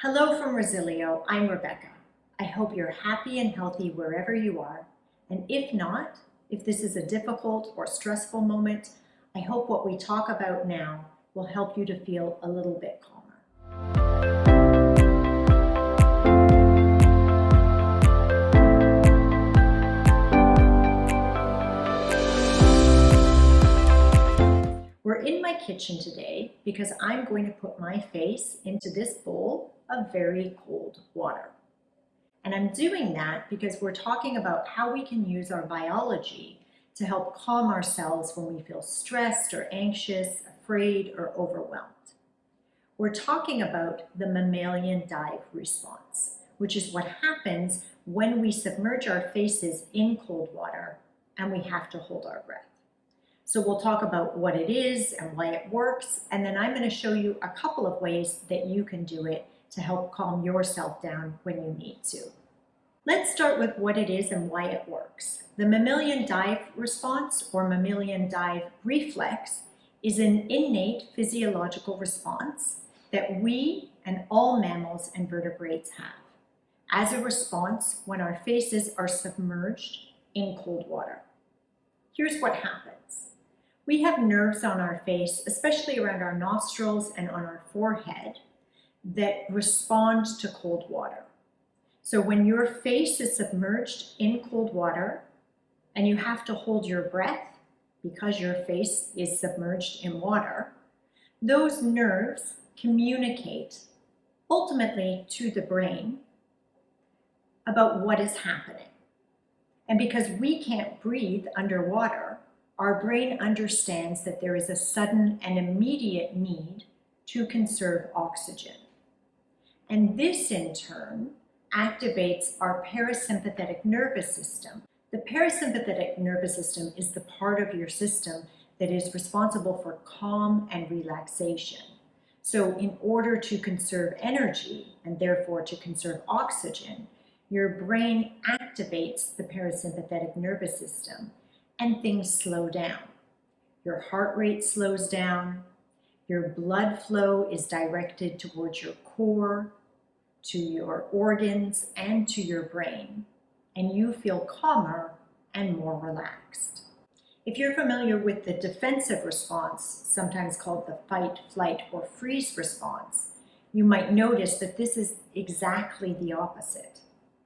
Hello from Resilio, I'm Rebecca. I hope you're happy and healthy wherever you are, and if not, if this is a difficult or stressful moment, I hope what we talk about now will help you to feel a little bit calmer. We're in my kitchen today because I'm going to put my face into this bowl of very cold water. And I'm doing that because we're talking about how we can use our biology to help calm ourselves when we feel stressed or anxious, afraid, or overwhelmed. We're talking about the mammalian dive response, which is what happens when we submerge our faces in cold water and we have to hold our breath. So we'll talk about what it is and why it works, and then I'm going to show you a couple of ways that you can do it to help calm yourself down when you need to. Let's start with what it is and why it works. The mammalian dive response, or mammalian dive reflex, is an innate physiological response that we and all mammals and vertebrates have as a response when our faces are submerged in cold water. Here's what happens. We have nerves on our face, especially around our nostrils and on our forehead, that respond to cold water. So when your face is submerged in cold water and you have to hold your breath because your face is submerged in water, those nerves communicate ultimately to the brain about what is happening. And because we can't breathe underwater, our brain understands that there is a sudden and immediate need to conserve oxygen. And this, in turn, activates our parasympathetic nervous system. The parasympathetic nervous system is the part of your system that is responsible for calm and relaxation. So in order to conserve energy, and therefore to conserve oxygen, your brain activates the parasympathetic nervous system and things slow down. Your heart rate slows down, your blood flow is directed towards your core, to your organs, and to your brain, and you feel calmer and more relaxed. If you're familiar with the defensive response, sometimes called the fight, flight, or freeze response, you might notice that this is exactly the opposite,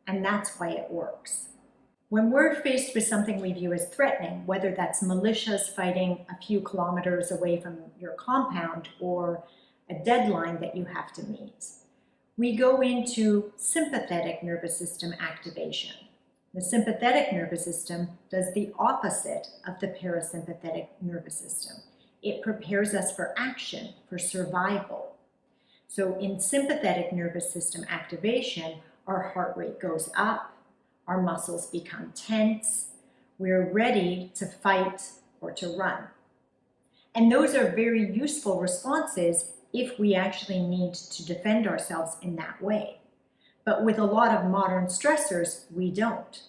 and that's why it works. When we're faced with something we view as threatening, whether that's militias fighting a few kilometers away from your compound or a deadline that you have to meet, we go into sympathetic nervous system activation. The sympathetic nervous system does the opposite of the parasympathetic nervous system. It prepares us for action, for survival. So in sympathetic nervous system activation, our heart rate goes up, our muscles become tense, we're ready to fight or to run. And those are very useful responses if we actually need to defend ourselves in that way. But with a lot of modern stressors, we don't.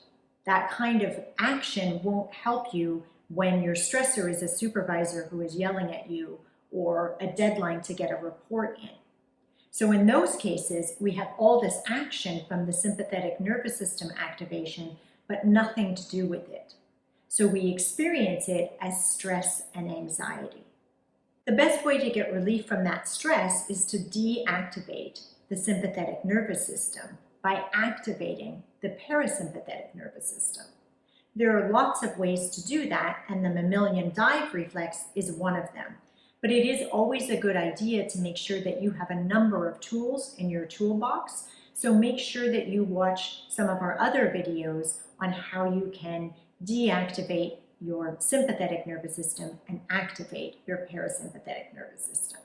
That kind of action won't help you when your stressor is a supervisor who is yelling at you or a deadline to get a report in. So in those cases, we have all this action from the sympathetic nervous system activation, but nothing to do with it. So we experience it as stress and anxiety. The best way to get relief from that stress is to deactivate the sympathetic nervous system by activating the parasympathetic nervous system. There are lots of ways to do that, and the mammalian dive reflex is one of them. But it is always a good idea to make sure that you have a number of tools in your toolbox. So make sure that you watch some of our other videos on how you can deactivate your sympathetic nervous system and activate your parasympathetic nervous system.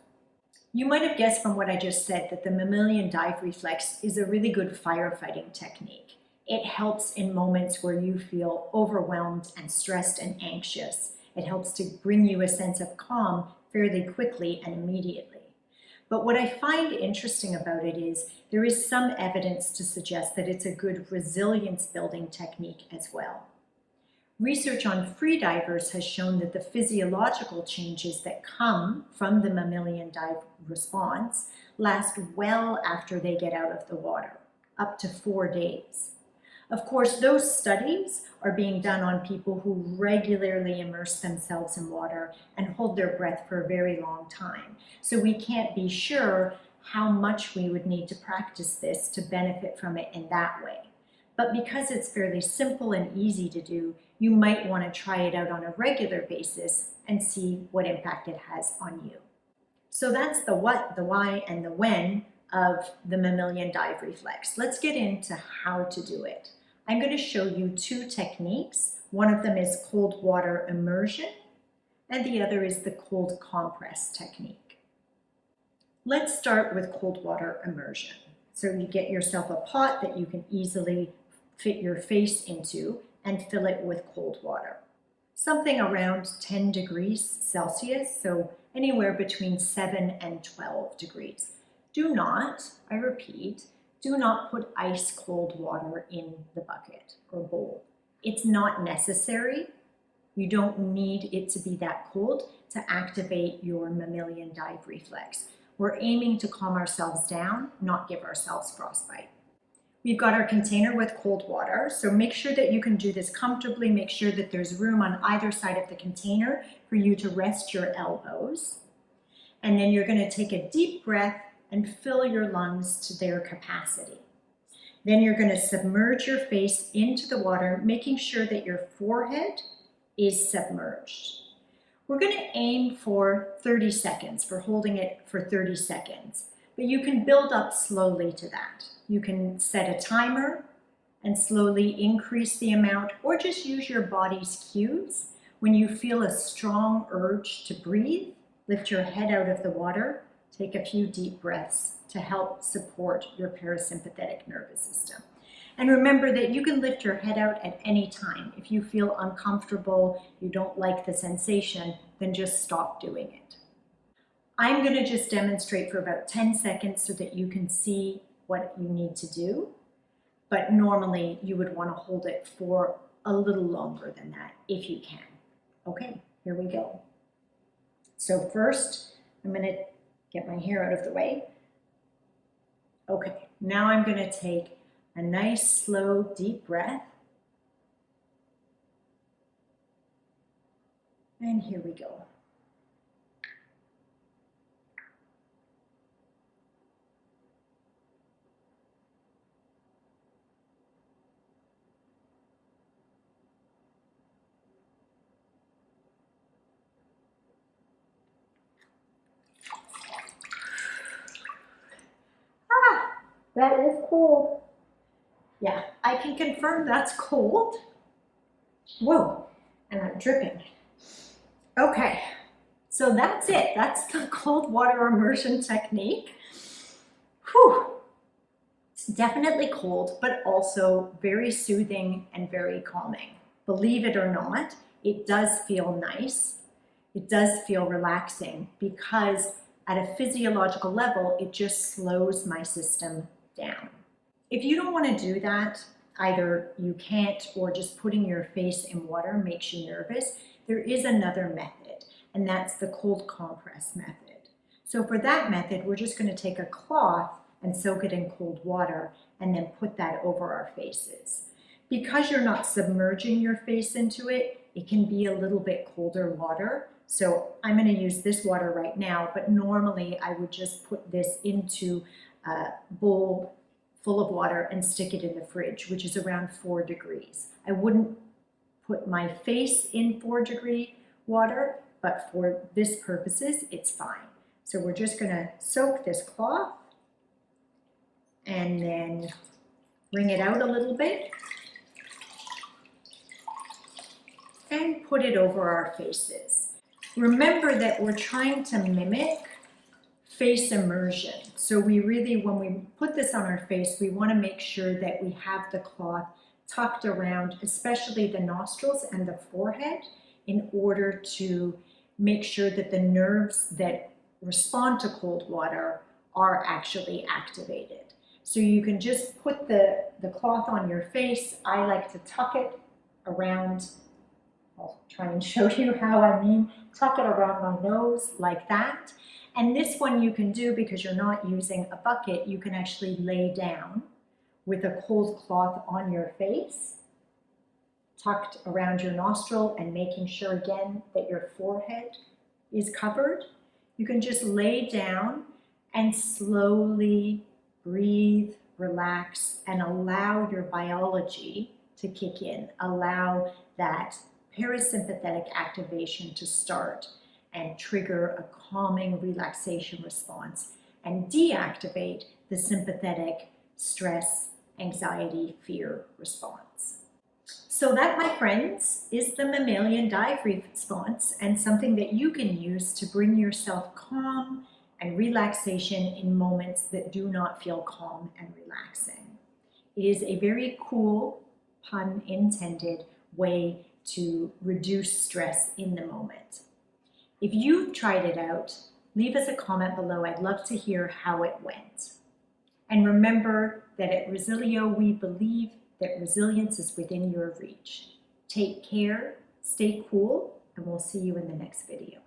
You might have guessed from what I just said that the mammalian dive reflex is a really good firefighting technique. It helps in moments where you feel overwhelmed and stressed and anxious. It helps to bring you a sense of calm fairly quickly and immediately. But what I find interesting about it is there is some evidence to suggest that it's a good resilience building technique as well. Research on freedivers has shown that the physiological changes that come from the mammalian dive response, last well after they get out of the water, up to 4 days. Of course, those studies are being done on people who regularly immerse themselves in water and hold their breath for a very long time. So we can't be sure how much we would need to practice this to benefit from it in that way. But because it's fairly simple and easy to do, you might want to try it out on a regular basis and see what impact it has on you. So that's the what, the why, and the when of the mammalian dive reflex. Let's get into how to do it. I'm going to show you 2 techniques. One of them is cold water immersion, and the other is the cold compress technique. Let's start with cold water immersion. So you get yourself a pot that you can easily fit your face into and fill it with cold water. Something around 10 degrees Celsius, so anywhere between 7 and 12 degrees. Do not, I repeat, do not put ice cold water in the bucket or bowl. It's not necessary. You don't need it to be that cold to activate your mammalian dive reflex. We're aiming to calm ourselves down, not give ourselves frostbite. We've got our container with cold water, so make sure that you can do this comfortably. Make sure that there's room on either side of the container for you to rest your elbows. And then you're going to take a deep breath and fill your lungs to their capacity. Then you're going to submerge your face into the water, making sure that your forehead is submerged. We're going to aim for 30 seconds, for holding it for 30 seconds, but you can build up slowly to that. You can set a timer and slowly increase the amount, or just use your body's cues. When you feel a strong urge to breathe, lift your head out of the water. Take a few deep breaths to help support your parasympathetic nervous system. And remember that you can lift your head out at any time. If you feel uncomfortable, you don't like the sensation, then just stop doing it. I'm going to just demonstrate for about 10 seconds so that you can see what you need to do. But normally you would want to hold it for a little longer than that if you can. Okay, here we go. So first, I'm going to get my hair out of the way. Okay, now I'm going to take a nice, slow, deep breath. And here we go. That is cold. Yeah, I can confirm that's cold. Whoa, and I'm dripping. Okay, so that's it. That's the cold water immersion technique. Whew. It's definitely cold, but also very soothing and very calming. Believe it or not, it does feel nice. It does feel relaxing because at a physiological level, it just slows my system down. If you don't want to do that, either you can't or just putting your face in water makes you nervous, there is another method, and that's the cold compress method. So for that method, we're just going to take a cloth and soak it in cold water and then put that over our faces. Because you're not submerging your face into it, it can be a little bit colder water. So I'm going to use this water right now, but normally I would just put this into a bowl full of water and stick it in the fridge, which is around 4 degrees. I wouldn't put my face in 4-degree water, but for this purposes, it's fine. So we're just going to soak this cloth and then wring it out a little bit and put it over our faces. Remember that we're trying to mimic face immersion. So we really, when we put this on our face, we want to make sure that we have the cloth tucked around, especially the nostrils and the forehead, in order to make sure that the nerves that respond to cold water are actually activated. So you can just put the cloth on your face. I like to tuck it around I'll try and show you how I mean. Tuck it around my nose like that. And this one you can do because you're not using a bucket. You can actually lay down with a cold cloth on your face, tucked around your nostril and making sure again that your forehead is covered. You can just lay down and slowly breathe, relax, and allow your biology to kick in. Allow that parasympathetic activation to start and trigger a calming relaxation response and deactivate the sympathetic stress, anxiety, fear response. So that, my friends, is the mammalian dive response, and something that you can use to bring yourself calm and relaxation in moments that do not feel calm and relaxing. It is a very cool, pun intended, way to reduce stress in the moment. If you've tried it out, leave us a comment below. I'd love to hear how it went. And remember that at Resilio, we believe that resilience is within your reach. Take care, stay cool, and we'll see you in the next video.